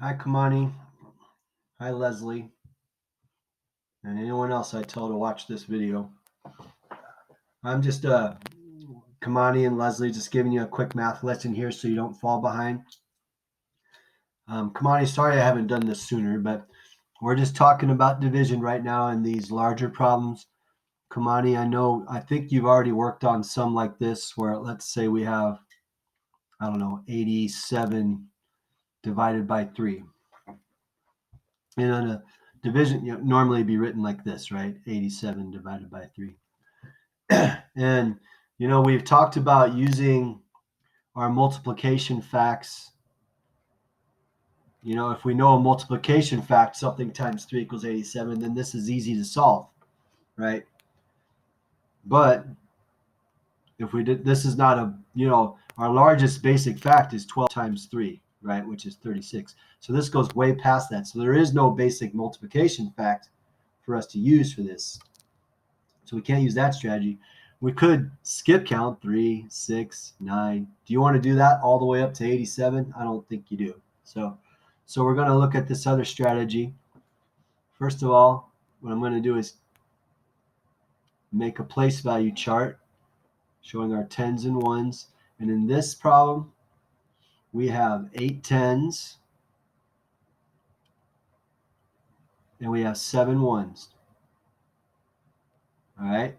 Hi, Kamani. Hi, Leslie. And anyone else I tell to watch this video. I'm just Kamani and Leslie just giving you a quick math lesson here so you don't fall behind. Kamani, sorry I haven't done this sooner, but we're just talking about division right now and these larger problems. Kamani, I think you've already worked on some like this where let's say we have, I don't know, 87 divided by 3. And on a division, normally be written like this, right? 87 divided by 3. And we've talked about using our multiplication facts. If we know a multiplication fact, something times 3 equals 87, then this is easy to solve, right? But if we did, this is not our largest basic fact is 12 times 3, right, which is 36. So this goes way past that. So there is no basic multiplication fact for us to use for this. So we can't use that strategy. We could skip count 3, 6, 9. Do you want to do that all the way up to 87? I don't think you do. So we're going to look at this other strategy. First of all, what I'm going to do is make a place value chart showing our tens and ones. And in this problem, we have 8 tens and we have 7 ones. All right.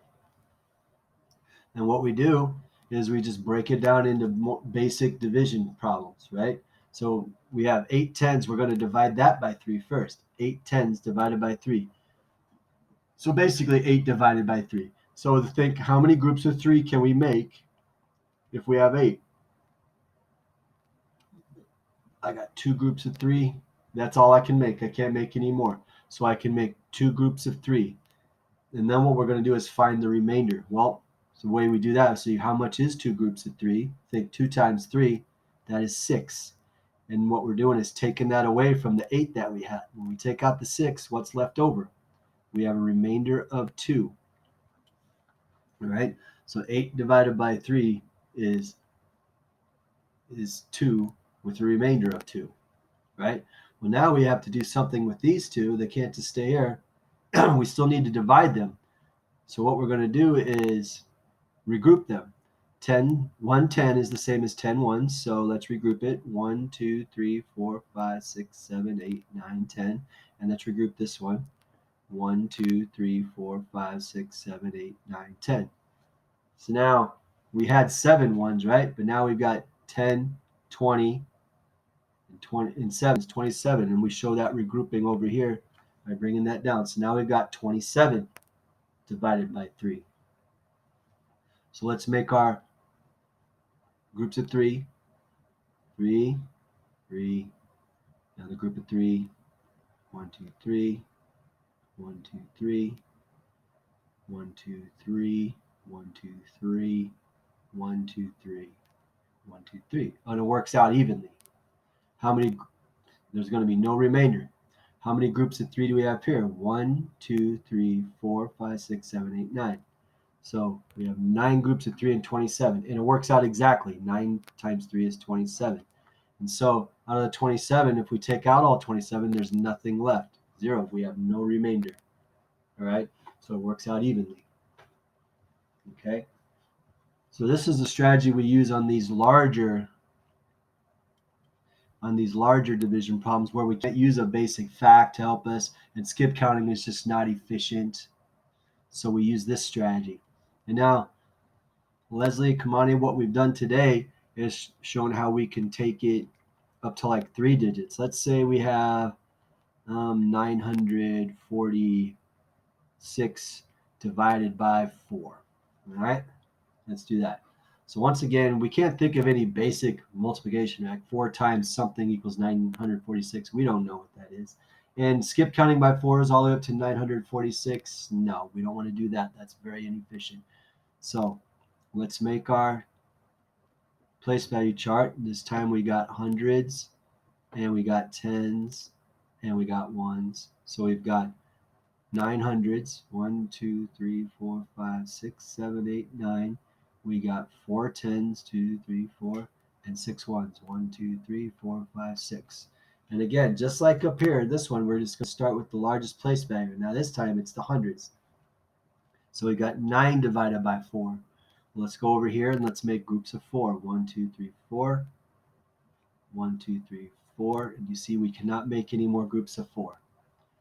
And what we do is we just break it down into basic division problems, right? So we have 8 tens. We're going to divide that by 3 first. 8 tens divided by 3. So basically 8 divided by 3. So think, how many groups of 3 can we make if we have 8? I got 2 groups of 3. That's all I can make. I can't make any more. So I can make 2 groups of 3. And then what we're going to do is find the remainder. Well, so the way we do that is see how much is 2 groups of 3. Think 2 times 3, that is 6. And what we're doing is taking that away from the 8 that we had. When we take out the 6, what's left over? We have a remainder of 2. All right? So 8 divided by 3 is 2 with a remainder of 2. Right? Well, now we have to do something with these two. They can't just stay here. We still need to divide them. So what we're going to do is regroup them. 1 10 is the same as 10 ones, so let's regroup it. 1, 2, 3, 4, 5, 6, 7, 8, 9, 10. And let's regroup this one. 1, 2, 3, 4, 5, 6, 7, 8, 9, 10. So now we had 7 ones, right? But now we've got 10, 20, and 20 and 7 is 27. And we show that regrouping over here by bringing that down. So now we've got 27 divided by 3. So let's make our groups of 3, 3, 3, another group of 3, 1, 2, 3, 1, 2, 3, 1, 2, 3, 1, 2, 3, 1, 2, 3, 1, 2, 3. And it works out evenly. How many? There's going to be no remainder. How many groups of 3 do we have here? 1, 2, 3, 4, 5, 6, 7, 8, 9. So we have 9 groups of 3 and 27. And it works out exactly. 9 times 3 is 27. And so out of the 27, if we take out all 27, there's nothing left. 0. We have no remainder. All right? So it works out evenly. Okay? So this is the strategy we use on these larger division problems where we can't use a basic fact to help us, and skip counting is just not efficient. So we use this strategy. And now, Leslie, Kamani, what we've done today is shown how we can take it up to like 3 digits. Let's say we have 946 divided by 4. All right, let's do that. So once again, we can't think of any basic multiplication, like 4 times something equals 946. We don't know what that is. And skip counting by 4 is all the way up to 946. No, we don't want to do that. That's very inefficient. So let's make our place value chart. This time we got hundreds, and we got tens, and we got ones. So we've got 9 hundreds. 1, 2, 3, 4, 5, 6, 7, 8, 9. We got 4 tens, 2, 3, 4, and 6 ones. 1, 2, 3, 4, 5, 6. And again, just like up here, this one, we're just going to start with the largest place value. Now this time it's the hundreds. So we got 9 divided by 4. Let's go over here and let's make groups of 4. 1, 2, 3, 4. 1, 2, 3, 4. And you see we cannot make any more groups of 4.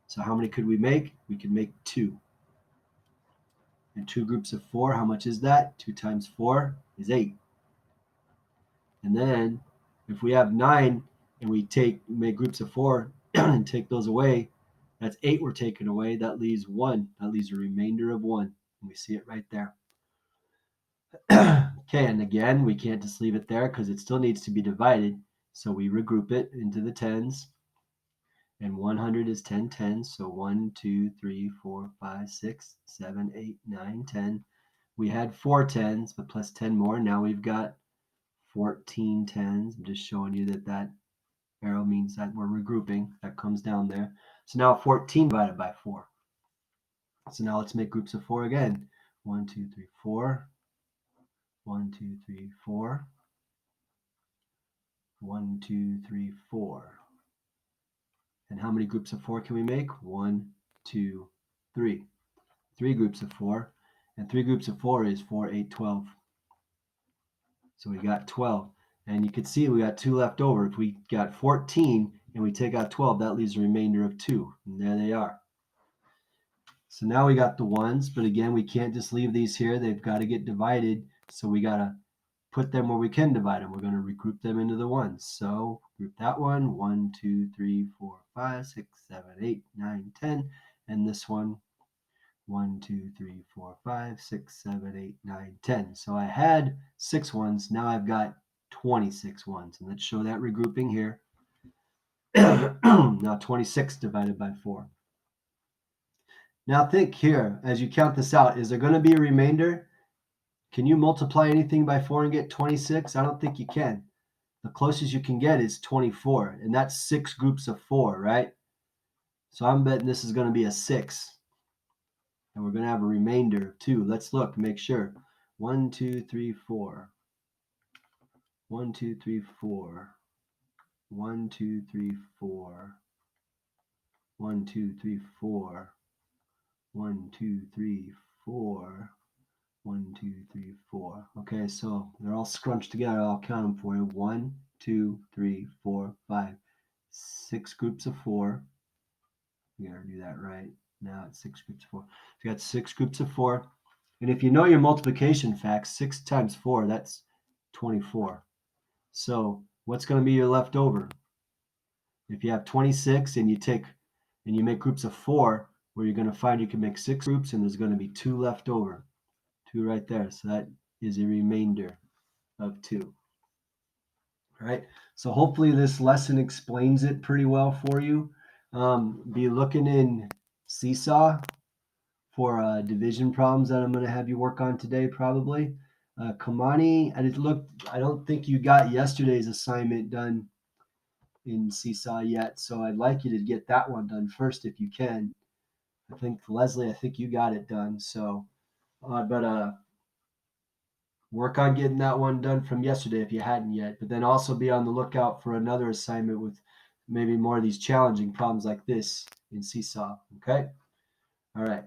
So how many could we make? We could make 2. And 2 groups of 4, how much is that? 2 times 4 is 8. And then if we have 9 and we make groups of 4 and take those away, that's 8 we're taking away. That leaves 1. That leaves a remainder of 1. And we see it right there. Okay, and again, we can't just leave it there because it still needs to be divided. So we regroup it into the tens. And 100 is 10 tens. So 1, 2, 3, 4, 5, 6, 7, 8, 9, 10. We had 4 tens, but plus 10 more. Now we've got 14 tens. I'm just showing you that that arrow means that we're regrouping. That comes down there. So now 14 divided by 4. So now let's make groups of 4 again. 1, 2, 3, 4. 1, 2, 3, 4. 1, 2, 3, 4. And how many groups of 4 can we make? 1, 2, 3. 3 groups of 4. And 3 groups of 4 is 4, 8, 12. So we got 12. And you can see we got 2 left over. If we got 14 and we take out 12, that leaves a remainder of 2. And there they are. So now we got the ones, but again, we can't just leave these here. They've got to get divided. So we got to put them where we can divide them. We're going to regroup them into the ones. So group that one, 1, 2, 3, 4, 5, 6, 7, 8, 9, 10. And this one, 1, 2, 3, 4, 5, 6, 7, 8, 9, 10. So I had 6 ones. Now I've got 26 ones. And let's show that regrouping here. Now 26 divided by 4. Now think here, as you count this out, is there going to be a remainder? Can you multiply anything by 4 and get 26? I don't think you can. The closest you can get is 24, and that's 6 groups of 4, right? So I'm betting this is going to be a 6. And we're going to have a remainder of 2. Let's look, make sure. 1, 2, 3, 4. 1, 2, 3, 4. 1, 2, 3, 4. 1, 2, 3, 4. 1, 2, 3, 4. 1, 2, 3, 4. Okay, so they're all scrunched together. I'll count them for you. 1, 2, 3, 4, 5. 6 groups of 4. You gotta do that right. Now it's 6 groups of 4. So you got 6 groups of 4. And if you know your multiplication facts, 6 times 4, that's 24. So what's going to be your leftover? If you have 26 and you make groups of 4, where you're going to find you can make 6 groups and there's going to be 2 left over. 2 right there. So that is a remainder of 2. All right. So hopefully this lesson explains it pretty well for you. Be looking in Seesaw for division problems that I'm going to have you work on today, probably. Kamani, I don't think you got yesterday's assignment done in Seesaw yet, so I'd like you to get that one done first if you can. I think Leslie, I think you got it done. So, but work on getting that one done from yesterday if you hadn't yet. But then also be on the lookout for another assignment with maybe more of these challenging problems like this in Seesaw. Okay. All right.